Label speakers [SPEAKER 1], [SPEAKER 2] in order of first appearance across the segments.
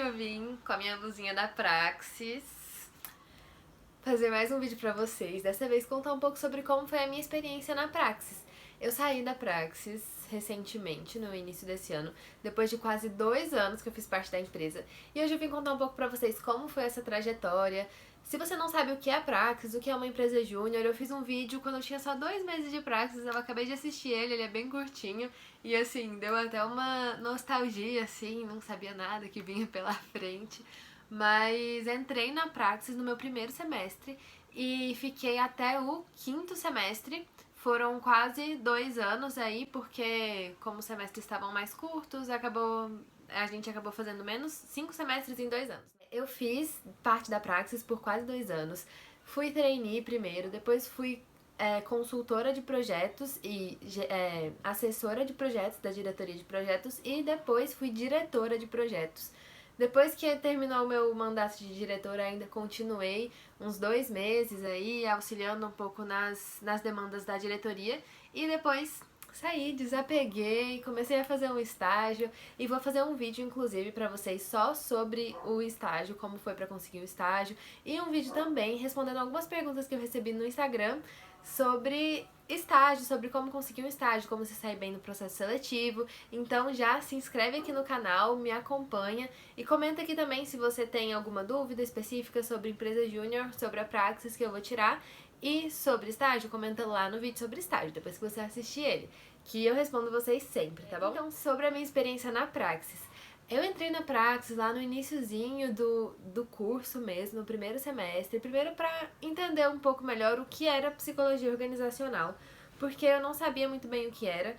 [SPEAKER 1] eu vim com a minha blusinha da Praxis fazer mais um vídeo pra vocês. Dessa vez contar um pouco sobre como foi a minha experiência na Praxis. Eu saí da Praxis recentemente, no início desse ano, depois de quase 2 anos que eu fiz parte da empresa. E hoje eu vim contar um pouco pra vocês como foi essa trajetória. Se você não sabe o que é a Praxis, o que é uma empresa júnior, eu fiz um vídeo quando eu tinha só 2 meses de Praxis, eu acabei de assistir ele é bem curtinho. E assim, deu até uma nostalgia, assim, não sabia nada que vinha pela frente. Mas entrei na Praxis no meu primeiro semestre e fiquei até o 5º semestre. Foram quase 2 anos aí, porque como os semestres estavam mais curtos, a gente acabou fazendo menos 5 semestres em 2 anos. Eu fiz parte da Praxis por quase 2 anos. Fui trainee primeiro, depois fui consultora de projetos e assessora de projetos da diretoria de projetos e depois fui diretora de projetos. Depois que terminou o meu mandato de diretora, ainda continuei uns 2 meses aí, auxiliando um pouco nas demandas da diretoria. E depois saí, desapeguei, comecei a fazer um estágio. E vou fazer um vídeo, inclusive, pra vocês só sobre o estágio, como foi pra conseguir o estágio. E um vídeo também respondendo algumas perguntas que eu recebi no Instagram sobre estágio, sobre como conseguir um estágio, como se sair bem no processo seletivo. Então já se inscreve aqui no canal, me acompanha e comenta aqui também se você tem alguma dúvida específica sobre empresa júnior, sobre a Praxis que eu vou tirar. E sobre estágio, comenta lá no vídeo sobre estágio, depois que você assistir ele, que eu respondo vocês sempre, tá bom? Então, sobre a minha experiência na Praxis. Eu entrei na Praxis lá no iniciozinho do curso mesmo, no primeiro semestre, primeiro pra entender um pouco melhor o que era psicologia organizacional, porque eu não sabia muito bem o que era,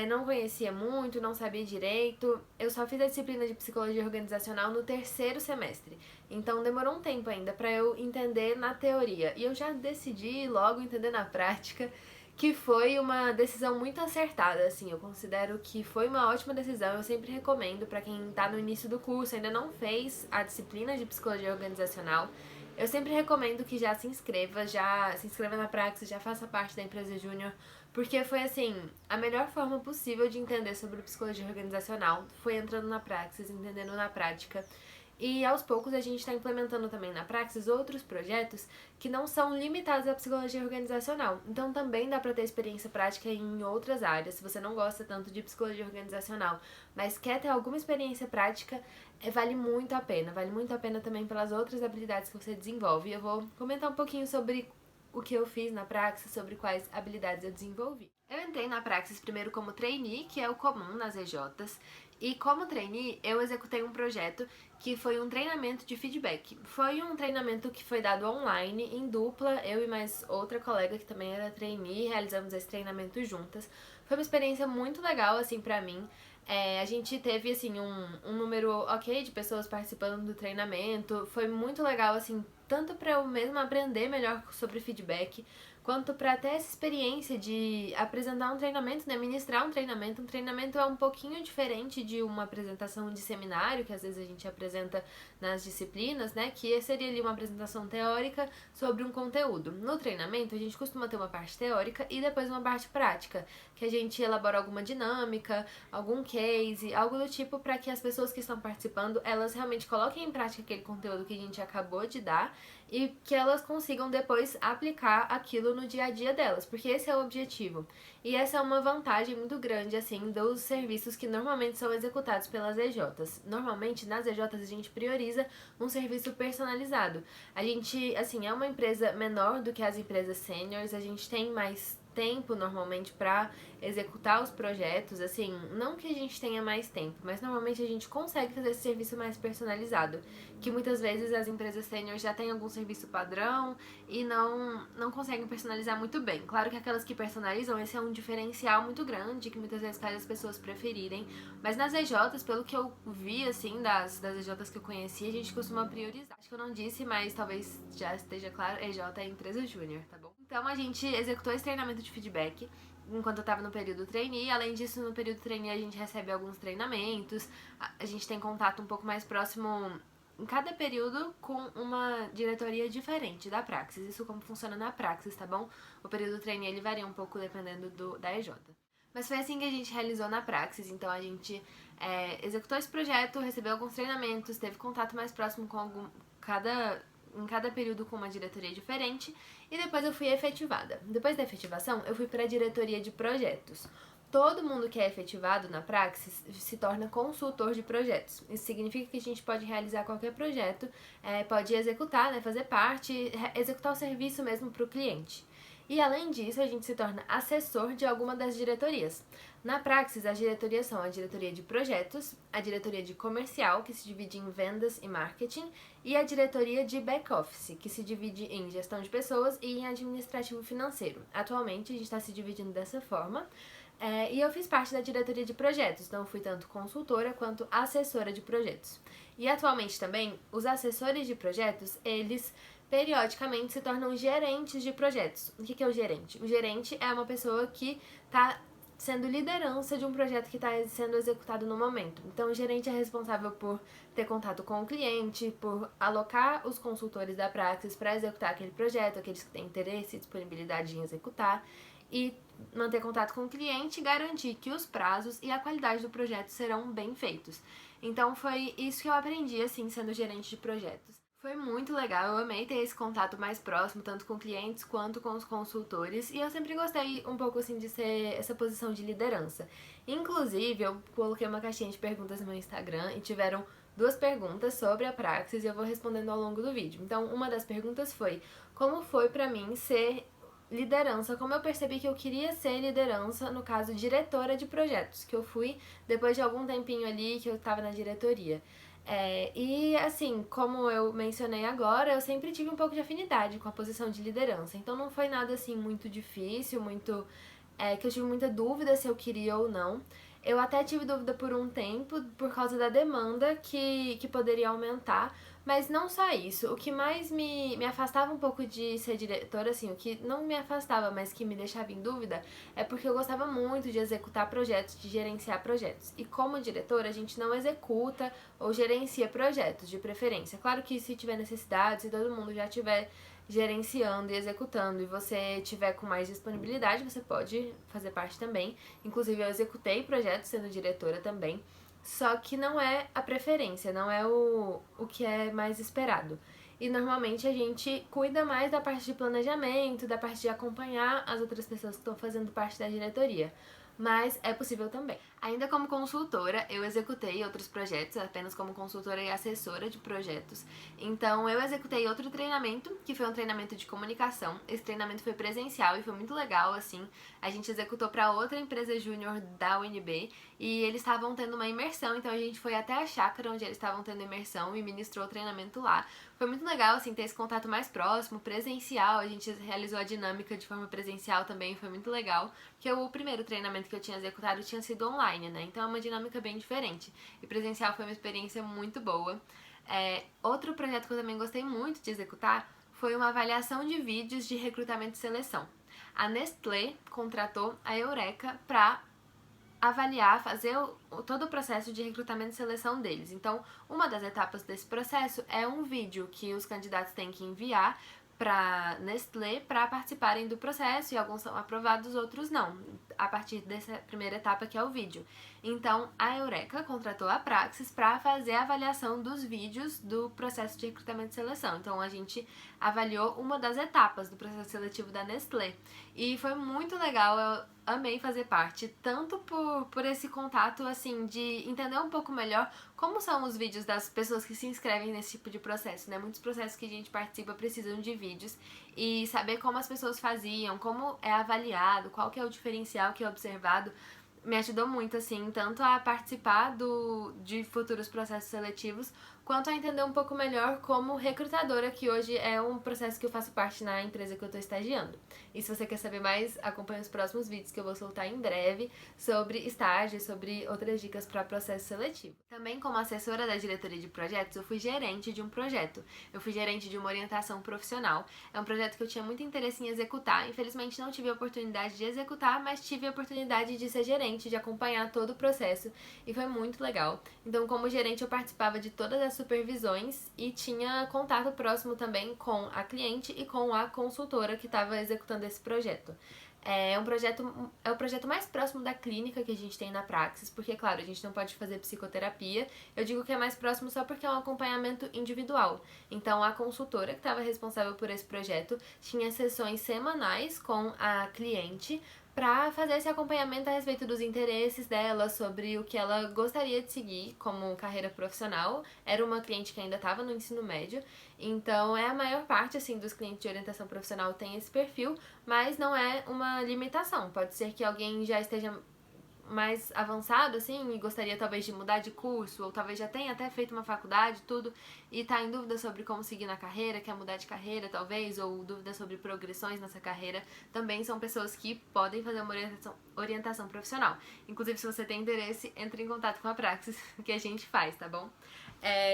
[SPEAKER 1] não conhecia muito, não sabia direito, eu só fiz a disciplina de psicologia organizacional no 3º semestre, então demorou um tempo ainda pra eu entender na teoria, e eu já decidi logo entender na prática, que foi uma decisão muito acertada, assim, eu considero que foi uma ótima decisão, eu sempre recomendo pra quem tá no início do curso, ainda não fez a disciplina de psicologia organizacional, eu sempre recomendo que já se inscreva na Praxis, já faça parte da empresa júnior, porque foi, assim, a melhor forma possível de entender sobre psicologia organizacional, foi entrando na Praxis, entendendo na prática. E aos poucos a gente está implementando também na Praxis outros projetos que não são limitados à psicologia organizacional. Então também dá para ter experiência prática em outras áreas. Se você não gosta tanto de psicologia organizacional, mas quer ter alguma experiência prática, vale muito a pena. Vale muito a pena também pelas outras habilidades que você desenvolve. E eu vou comentar um pouquinho sobre o que eu fiz na Praxis, sobre quais habilidades eu desenvolvi. Eu entrei na Praxis primeiro como trainee, que é o comum nas EJs, e como trainee eu executei um projeto que foi um treinamento de feedback. Foi um treinamento que foi dado online, em dupla, eu e mais outra colega que também era trainee, realizamos esse treinamento juntas. Foi uma experiência muito legal, assim, pra mim. A gente teve, assim, um número ok de pessoas participando do treinamento. Foi muito legal, assim, tanto pra eu mesmo aprender melhor sobre feedback, quanto pra ter essa experiência de apresentar um treinamento, né, ministrar um treinamento. Um treinamento é um pouquinho diferente de uma apresentação de seminário, que às vezes a gente apresenta nas disciplinas, né, que seria ali uma apresentação teórica sobre um conteúdo. No treinamento, a gente costuma ter uma parte teórica e depois uma parte prática, que a gente elabora alguma dinâmica, algum case, algo do tipo para que as pessoas que estão participando, elas realmente coloquem em prática aquele conteúdo que a gente acabou de dar e que elas consigam depois aplicar aquilo no dia a dia delas, porque esse é o objetivo. E essa é uma vantagem muito grande, assim, dos serviços que normalmente são executados pelas EJs. Normalmente, nas EJs, a gente prioriza um serviço personalizado. A gente, assim, é uma empresa menor do que as empresas seniors, a gente tem mais tempo normalmente para executar os projetos, assim, não que a gente tenha mais tempo, mas normalmente a gente consegue fazer esse serviço mais personalizado, que muitas vezes as empresas sênior já têm algum serviço padrão e não conseguem personalizar muito bem. Claro que aquelas que personalizam, esse é um diferencial muito grande, que muitas vezes faz as pessoas preferirem, mas nas EJs, pelo que eu vi, assim, das EJs que eu conheci, a gente costuma priorizar. Acho que eu não disse, mas talvez já esteja claro, EJ é empresa júnior, tá bom? Então a gente executou esse treinamento de feedback enquanto eu tava no período trainee. Além disso, no período trainee a gente recebe alguns treinamentos, a gente tem contato um pouco mais próximo em cada período com uma diretoria diferente da Praxis. Isso como funciona na Praxis, tá bom? O período trainee ele varia um pouco dependendo da EJ. Mas foi assim que a gente realizou na Praxis, então a gente executou esse projeto, recebeu alguns treinamentos, teve contato mais próximo com em cada período com uma diretoria diferente, e depois eu fui efetivada. Depois da efetivação, eu fui para a diretoria de projetos. Todo mundo que é efetivado na Praxis se torna consultor de projetos. Isso significa que a gente pode realizar qualquer projeto, pode executar, né, fazer parte, executar o serviço mesmo para o cliente. E além disso, a gente se torna assessor de alguma das diretorias. Na Praxis, as diretorias são a diretoria de projetos, a diretoria de comercial, que se divide em vendas e marketing, e a diretoria de back-office, que se divide em gestão de pessoas e em administrativo financeiro. Atualmente, a gente está se dividindo dessa forma. E eu fiz parte da diretoria de projetos, então fui tanto consultora quanto assessora de projetos. E atualmente também, os assessores de projetos, eles periodicamente se tornam gerentes de projetos. O que é o gerente? O gerente é uma pessoa que está sendo liderança de um projeto que está sendo executado no momento. Então, o gerente é responsável por ter contato com o cliente, por alocar os consultores da Praxis para executar aquele projeto, aqueles que têm interesse e disponibilidade em executar, e manter contato com o cliente e garantir que os prazos e a qualidade do projeto serão bem feitos. Então, foi isso que eu aprendi, assim, sendo gerente de projetos. Foi muito legal, eu amei ter esse contato mais próximo, tanto com clientes quanto com os consultores, e eu sempre gostei um pouco assim de ser essa posição de liderança. Inclusive, eu coloquei uma caixinha de perguntas no meu Instagram e tiveram 2 perguntas sobre a Praxis e eu vou respondendo ao longo do vídeo. Então, uma das perguntas foi: como foi pra mim ser liderança, como eu percebi que eu queria ser liderança, no caso, diretora de projetos, que eu fui depois de algum tempinho ali que eu tava na diretoria. E assim, como eu mencionei agora, eu sempre tive um pouco de afinidade com a posição de liderança, então não foi nada assim muito difícil, que eu tive muita dúvida se eu queria ou não. Eu até tive dúvida por um tempo, por causa da demanda que poderia aumentar, mas não só isso. O que mais me afastava um pouco de ser diretora, assim, o que não me afastava, mas que me deixava em dúvida, é porque eu gostava muito de executar projetos, de gerenciar projetos. E como diretora, a gente não executa ou gerencia projetos, de preferência. Claro que se tiver necessidade, se todo mundo já tiver gerenciando e executando e você tiver com mais disponibilidade, você pode fazer parte também. Inclusive, eu executei projetos sendo diretora também, só que não é a preferência, não é o que é mais esperado. E normalmente a gente cuida mais da parte de planejamento, da parte de acompanhar as outras pessoas que estão fazendo parte da diretoria. Mas é possível também. Ainda como consultora, eu executei outros projetos, apenas como consultora e assessora de projetos. Então, eu executei outro treinamento, que foi um treinamento de comunicação. Esse treinamento foi presencial e foi muito legal, assim. A gente executou para outra empresa júnior da UNB e eles estavam tendo uma imersão, então a gente foi até a chácara onde eles estavam tendo imersão e ministrou o treinamento lá. Foi muito legal, assim, ter esse contato mais próximo, presencial. A gente realizou a dinâmica de forma presencial também, foi muito legal. Porque o primeiro treinamento que eu tinha executado tinha sido online, né? Então é uma dinâmica bem diferente. E presencial foi uma experiência muito boa. Outro projeto que eu também gostei muito de executar foi uma avaliação de vídeos de recrutamento e seleção. A Nestlé contratou a Eureka para avaliar, fazer todo o processo de recrutamento e seleção deles. Então, uma das etapas desse processo é um vídeo que os candidatos têm que enviar para Nestlé para participarem do processo, e alguns são aprovados, outros não, a partir dessa primeira etapa que é o vídeo. Então, a Eureka contratou a Praxis para fazer a avaliação dos vídeos do processo de recrutamento e seleção. Então, a gente avaliou uma das etapas do processo seletivo da Nestlé. E foi muito legal, eu amei fazer parte, tanto por esse contato, assim, de entender um pouco melhor como são os vídeos das pessoas que se inscrevem nesse tipo de processo, né? Muitos processos que a gente participa precisam de vídeos, e saber como as pessoas faziam, como é avaliado, qual que é o diferencial que é observado, me ajudou muito, assim, tanto a participar de futuros processos seletivos, quanto a entender um pouco melhor como recrutadora, que hoje é um processo que eu faço parte na empresa que eu tô estagiando. E se você quer saber mais, acompanhe os próximos vídeos que eu vou soltar em breve sobre estágio e sobre outras dicas para processo seletivo. Também, como assessora da diretoria de projetos, eu fui gerente de um projeto. Eu fui gerente de uma orientação profissional. É um projeto que eu tinha muito interesse em executar. Infelizmente não tive a oportunidade de executar, mas tive a oportunidade de ser gerente, de acompanhar todo o processo, e foi muito legal. Então, como gerente, eu participava de todas as supervisões e tinha contato próximo também com a cliente e com a consultora que estava executando esse projeto. É o projeto mais próximo da clínica que a gente tem na Praxis, porque, claro, a gente não pode fazer psicoterapia. Eu digo que é mais próximo só porque é um acompanhamento individual. Então, a consultora que estava responsável por esse projeto tinha sessões semanais com a cliente para fazer esse acompanhamento a respeito dos interesses dela, sobre o que ela gostaria de seguir como carreira profissional. Era uma cliente que ainda estava no ensino médio, então a maior parte assim dos clientes de orientação profissional tem esse perfil, mas não é uma limitação. Pode ser que alguém já esteja mais avançado, assim, e gostaria talvez de mudar de curso, ou talvez já tenha até feito uma faculdade, tudo, e tá em dúvida sobre como seguir na carreira, quer mudar de carreira, talvez, ou dúvida sobre progressões nessa carreira, também são pessoas que podem fazer uma orientação profissional. Inclusive, se você tem interesse, entre em contato com a Praxis, que a gente faz, tá bom?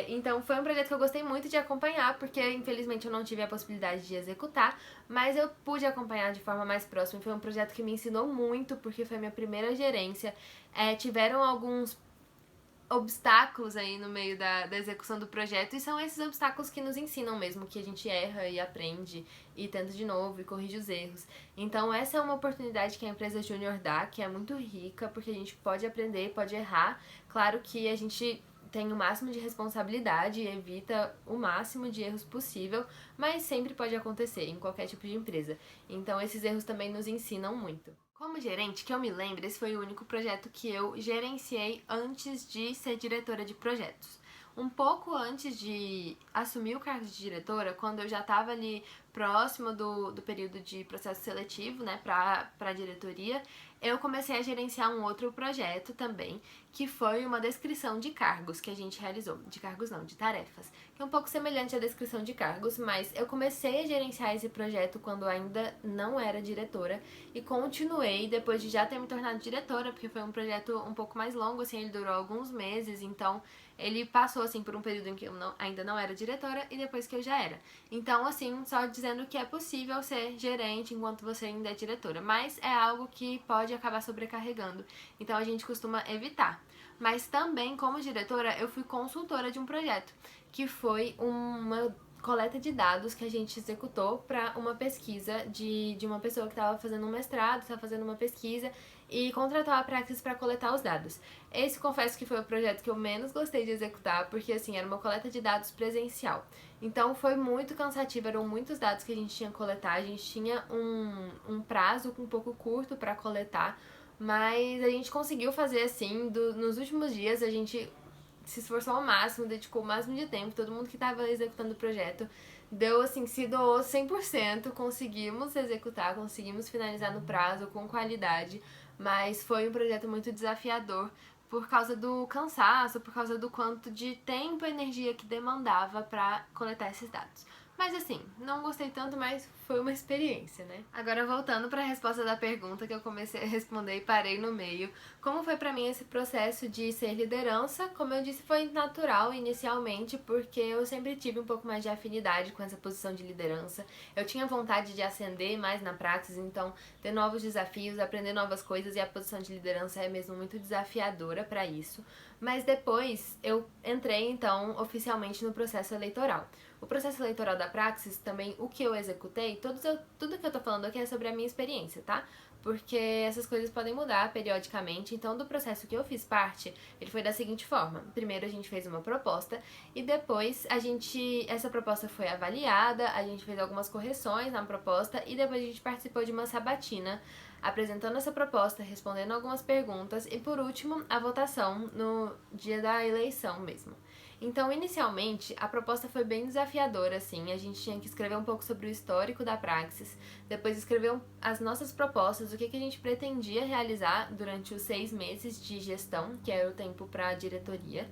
[SPEAKER 1] Então foi um projeto que eu gostei muito de acompanhar, porque infelizmente eu não tive a possibilidade de executar, mas eu pude acompanhar de forma mais próxima. Foi um projeto que me ensinou muito, porque foi minha primeira gerência. Tiveram alguns obstáculos aí no meio da execução do projeto, e são esses obstáculos que nos ensinam mesmo, que a gente erra e aprende e tenta de novo e corrige os erros. Então essa é uma oportunidade que a empresa Júnior dá, que é muito rica, porque a gente pode aprender, pode errar. Claro que a gente tem o máximo de responsabilidade e evita o máximo de erros possível, mas sempre pode acontecer em qualquer tipo de empresa. Então esses erros também nos ensinam muito. Como gerente, que eu me lembro, esse foi o único projeto que eu gerenciei antes de ser diretora de projetos. Um pouco antes de assumir o cargo de diretora, quando eu já estava ali próxima do período de processo seletivo, né, para a diretoria, eu comecei a gerenciar um outro projeto também, que foi uma descrição de cargos que a gente realizou. De cargos não, de tarefas. Que é um pouco semelhante à descrição de cargos, mas eu comecei a gerenciar esse projeto quando ainda não era diretora e continuei depois de já ter me tornado diretora, porque foi um projeto um pouco mais longo, assim, ele durou alguns meses, então ele passou, assim, por um período em que eu ainda não era diretora e depois que eu já era. Então, assim, só dizendo que é possível ser gerente enquanto você ainda é diretora, mas é algo que pode acabar sobrecarregando, então a gente costuma evitar. Mas também, como diretora, eu fui consultora de um projeto, que foi uma coleta de dados que a gente executou para uma pesquisa de uma pessoa que estava fazendo um mestrado, estava fazendo uma pesquisa e contratou a Praxis para coletar os dados. Esse, confesso que foi o projeto que eu menos gostei de executar, porque assim, era uma coleta de dados presencial. Então foi muito cansativo, eram muitos dados que a gente tinha que coletar, a gente tinha um prazo um pouco curto para coletar, mas a gente conseguiu fazer assim, nos últimos dias a gente se esforçou ao máximo, dedicou o máximo de tempo, todo mundo que estava executando o projeto deu assim, se doou 100%, conseguimos executar, conseguimos finalizar no prazo, com qualidade, mas foi um projeto muito desafiador por causa do cansaço, por causa do quanto de tempo e energia que demandava para coletar esses dados. Mas assim, não gostei tanto, mas foi uma experiência, né? Agora voltando para a resposta da pergunta que eu comecei a responder e parei no meio. Como foi para mim esse processo de ser liderança? Como eu disse, foi natural inicialmente, porque eu sempre tive um pouco mais de afinidade com essa posição de liderança. Eu tinha vontade de ascender mais na Praxis, então ter novos desafios, aprender novas coisas, e a posição de liderança é mesmo muito desafiadora para isso. Mas depois eu entrei então oficialmente no processo eleitoral. O processo eleitoral da Praxis, também o que eu executei, tudo que eu tô falando aqui é sobre a minha experiência, tá? Porque essas coisas podem mudar periodicamente. Então, do processo que eu fiz parte, ele foi da seguinte forma: primeiro a gente fez uma proposta e depois essa proposta foi avaliada, a gente fez algumas correções na proposta e depois a gente participou de uma sabatina apresentando essa proposta, respondendo algumas perguntas e, por último, a votação no dia da eleição mesmo. Então, inicialmente, a proposta foi bem desafiadora, assim. A gente tinha que escrever um pouco sobre o histórico da Praxis, depois escrever as nossas propostas, o que a gente pretendia realizar durante os 6 meses de gestão, que era o tempo para a diretoria,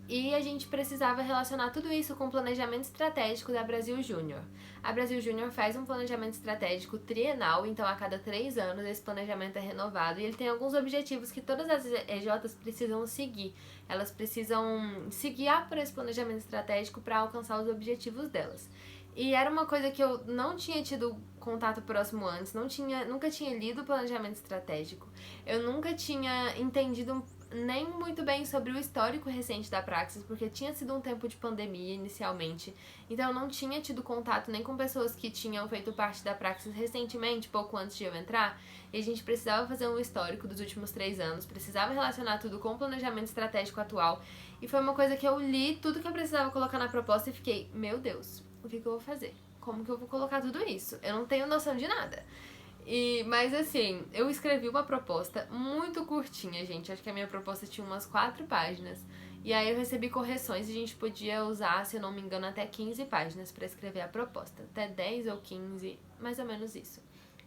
[SPEAKER 1] e a gente precisava relacionar tudo isso com o planejamento estratégico da Brasil Júnior. A Brasil Júnior faz um planejamento estratégico trienal, então a cada 3 anos esse planejamento é renovado e ele tem alguns objetivos que todas as EJs precisam seguir. Elas precisam se guiar por esse planejamento estratégico para alcançar os objetivos delas. E era uma coisa que eu não tinha tido contato próximo antes, nunca tinha lido o planejamento estratégico, eu nunca tinha entendido nem muito bem sobre o histórico recente da Praxis, porque tinha sido um tempo de pandemia inicialmente, então eu não tinha tido contato nem com pessoas que tinham feito parte da Praxis recentemente, pouco antes de eu entrar, e a gente precisava fazer um histórico dos últimos 3 anos, precisava relacionar tudo com o planejamento estratégico atual, e foi uma coisa que eu li tudo que eu precisava colocar na proposta e fiquei, meu Deus, o que eu vou fazer? Como que eu vou colocar tudo isso? Eu não tenho noção de nada. Mas assim, eu escrevi uma proposta muito curtinha, gente. Acho que a minha proposta tinha umas 4 páginas. E aí eu recebi correções e a gente podia usar, se eu não me engano, até 15 páginas pra escrever a proposta. Até 10 ou 15, mais ou menos isso.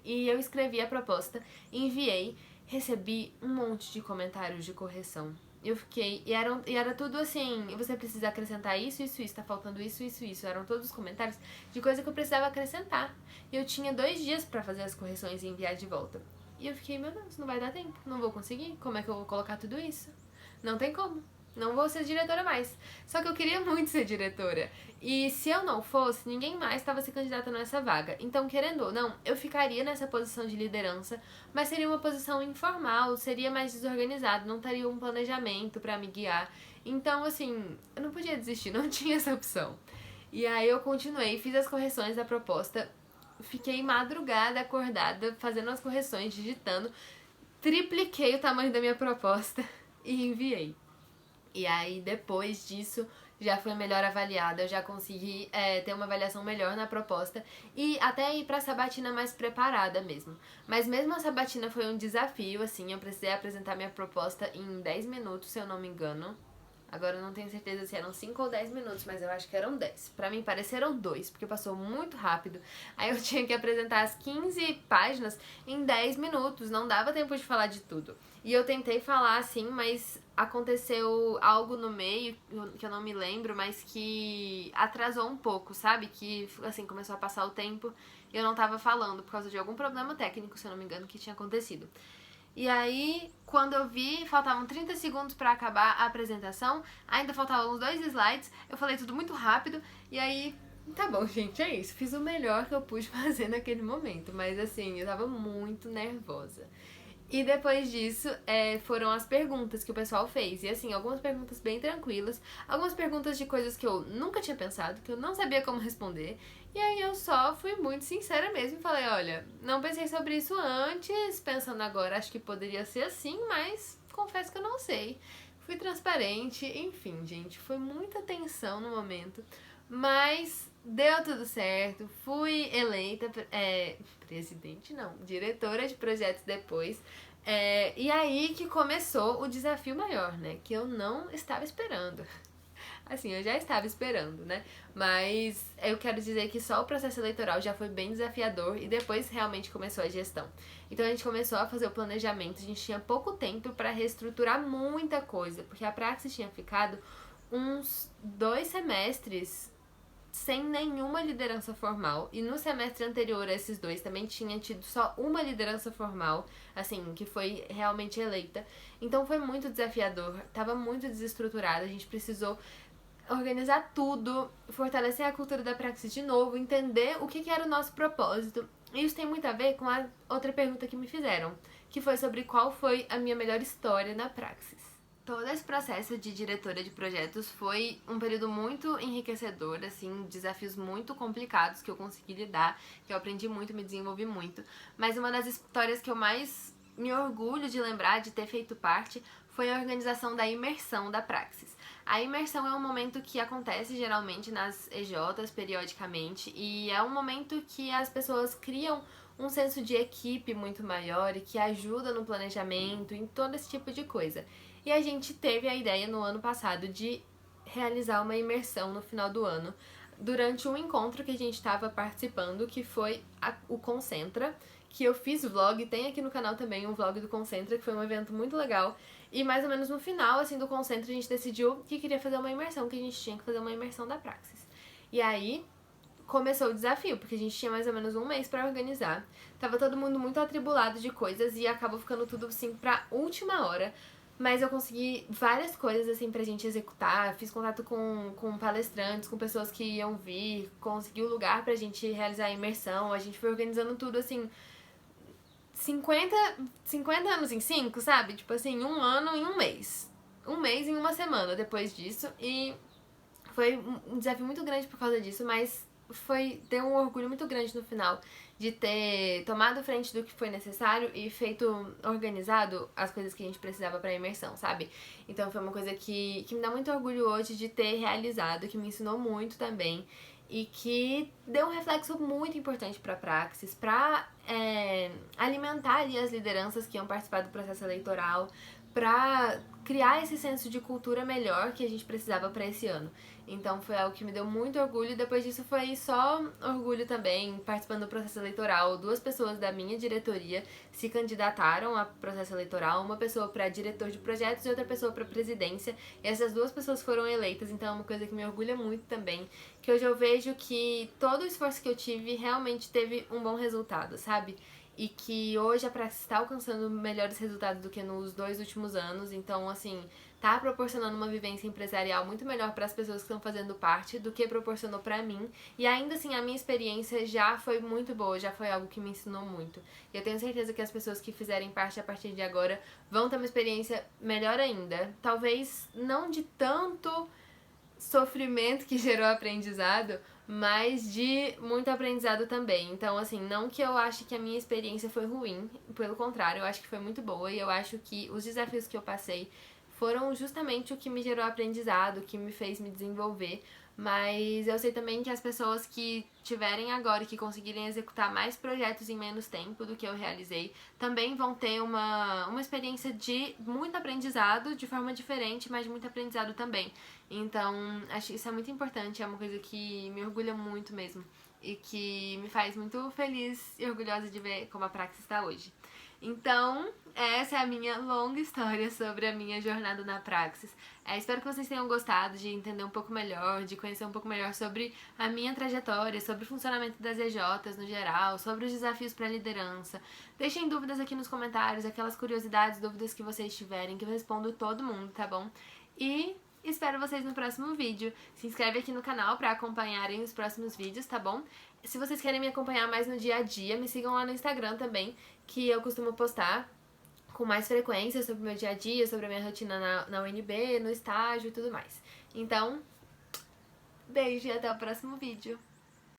[SPEAKER 1] E eu escrevi a proposta, enviei, recebi um monte de comentários de correção. Eu fiquei. E era tudo assim, você precisa acrescentar isso, isso, isso, tá faltando isso, isso, isso. Eram todos os comentários de coisa que eu precisava acrescentar. E eu tinha 2 dias pra fazer as correções e enviar de volta. E eu fiquei, meu Deus, não vai dar tempo, não vou conseguir. Como é que eu vou colocar tudo isso? Não tem como. Não vou ser diretora mais. Só que eu queria muito ser diretora. E se eu não fosse, ninguém mais estava se candidatando nessa vaga. Então, querendo ou não, eu ficaria nessa posição de liderança, mas seria uma posição informal, seria mais desorganizado, não teria um planejamento pra me guiar. Então, assim, eu não podia desistir, não tinha essa opção. E aí eu continuei, fiz as correções da proposta, fiquei madrugada acordada, fazendo as correções, digitando, tripliquei o tamanho da minha proposta e enviei. E aí, depois disso, já foi melhor avaliada, eu já consegui ter uma avaliação melhor na proposta e até ir pra sabatina mais preparada mesmo. Mas mesmo a sabatina foi um desafio, assim, eu precisei apresentar minha proposta em 10 minutos, se eu não me engano. Agora eu não tenho certeza se eram 5 ou 10 minutos, mas eu acho que eram 10. Pra mim pareceram 2, porque passou muito rápido. Aí eu tinha que apresentar as 15 páginas em 10 minutos, não dava tempo de falar de tudo. E eu tentei falar assim, mas aconteceu algo no meio, que eu não me lembro, mas que atrasou um pouco, sabe? Que, assim, começou a passar o tempo e eu não tava falando por causa de algum problema técnico, se eu não me engano, que tinha acontecido. E aí, quando eu vi, faltavam 30 segundos pra acabar a apresentação, ainda faltavam uns 2 slides, eu falei tudo muito rápido, e aí, tá bom, gente, é isso. Fiz o melhor que eu pude fazer naquele momento, mas assim, eu tava muito nervosa. E depois disso, foram as perguntas que o pessoal fez. E assim, algumas perguntas bem tranquilas, algumas perguntas de coisas que eu nunca tinha pensado, que eu não sabia como responder. E aí eu só fui muito sincera mesmo e falei, olha, não pensei sobre isso antes, pensando agora, acho que poderia ser assim, mas confesso que eu não sei. Fui transparente, enfim, gente, foi muita tensão no momento, mas deu tudo certo, fui eleita, presidente não, diretora de projetos depois. E aí que começou o desafio maior, né? Que eu não estava esperando. Assim, eu já estava esperando, né? Mas eu quero dizer que só o processo eleitoral já foi bem desafiador e depois realmente começou a gestão. Então a gente começou a fazer o planejamento, a gente tinha pouco tempo para reestruturar muita coisa, porque a Praxis tinha ficado uns 2 semestres sem nenhuma liderança formal. E no semestre anterior a esses 2 também tinha tido só uma liderança formal, assim, que foi realmente eleita. Então foi muito desafiador, tava muito desestruturado, a gente precisou organizar tudo, fortalecer a cultura da Praxis de novo, entender o que era o nosso propósito. E isso tem muito a ver com a outra pergunta que me fizeram, que foi sobre qual foi a minha melhor história na Praxis. Todo esse processo de diretora de projetos foi um período muito enriquecedor, assim, desafios muito complicados que eu consegui lidar, que eu aprendi muito, me desenvolvi muito. Mas uma das histórias que eu mais me orgulho de lembrar de ter feito parte foi a organização da imersão da Praxis. A imersão é um momento que acontece geralmente nas EJs periodicamente e é um momento que as pessoas criam um senso de equipe muito maior e que ajuda no planejamento, em todo esse tipo de coisa. E a gente teve a ideia no ano passado de realizar uma imersão no final do ano, durante um encontro que a gente estava participando, que foi o Concentra, que eu fiz vlog, tem aqui no canal também um vlog do Concentra, que foi um evento muito legal. E mais ou menos no final, assim, do Concentra, a gente decidiu que queria fazer uma imersão, que a gente tinha que fazer uma imersão da Praxis. E aí começou o desafio, porque a gente tinha mais ou menos um mês pra organizar. Tava todo mundo muito atribulado de coisas e acabou ficando tudo, assim, pra última hora. Mas eu consegui várias coisas, assim, pra gente executar. Fiz contato com palestrantes, com pessoas que iam vir. Consegui um lugar pra gente realizar a imersão. A gente foi organizando tudo, assim, 50 anos em 5, sabe? Tipo assim, um ano em um mês. Um mês em uma semana depois disso. E foi um desafio muito grande por causa disso, mas deu um orgulho muito grande no final de ter tomado frente do que foi necessário e feito organizado as coisas que a gente precisava pra imersão, sabe? Então foi uma coisa que me dá muito orgulho hoje de ter realizado, que me ensinou muito também e que deu um reflexo muito importante pra Praxis, pra alimentar ali as lideranças que iam participar do processo eleitoral, pra criar esse senso de cultura melhor que a gente precisava pra esse ano. Então foi algo que me deu muito orgulho e depois disso foi só orgulho também, participando do processo eleitoral. 2 pessoas da minha diretoria se candidataram ao processo eleitoral, uma pessoa para diretor de projetos e outra pessoa para presidência. E essas 2 pessoas foram eleitas, então é uma coisa que me orgulha muito também, que hoje eu vejo que todo o esforço que eu tive realmente teve um bom resultado, sabe? E que hoje a Praxis está alcançando melhores resultados do que nos 2 últimos anos, então assim, tá proporcionando uma vivência empresarial muito melhor para as pessoas que estão fazendo parte do que proporcionou para mim. E ainda assim, a minha experiência já foi muito boa, já foi algo que me ensinou muito. E eu tenho certeza que as pessoas que fizerem parte a partir de agora vão ter uma experiência melhor ainda. Talvez não de tanto sofrimento que gerou aprendizado, mas de muito aprendizado também. Então, assim, não que eu ache que a minha experiência foi ruim, pelo contrário, eu acho que foi muito boa e eu acho que os desafios que eu passei foram justamente o que me gerou aprendizado, o que me fez me desenvolver. Mas eu sei também que as pessoas que tiverem agora e que conseguirem executar mais projetos em menos tempo do que eu realizei, também vão ter uma experiência de muito aprendizado, de forma diferente, mas de muito aprendizado também. Então, acho que isso é muito importante, é uma coisa que me orgulha muito mesmo. E que me faz muito feliz e orgulhosa de ver como a Praxis está hoje. Então, essa é a minha longa história sobre a minha jornada na Praxis. Espero que vocês tenham gostado de entender um pouco melhor, de conhecer um pouco melhor sobre a minha trajetória, sobre o funcionamento das EJs no geral, sobre os desafios para a liderança. Deixem dúvidas aqui nos comentários, aquelas curiosidades, dúvidas que vocês tiverem, que eu respondo todo mundo, tá bom? E espero vocês no próximo vídeo. Se inscreve aqui no canal pra acompanharem os próximos vídeos, tá bom? Se vocês querem me acompanhar mais no dia a dia, me sigam lá no Instagram também, que eu costumo postar com mais frequência sobre o meu dia a dia, sobre a minha rotina na UNB, no estágio e tudo mais. Então, beijo e até o próximo vídeo.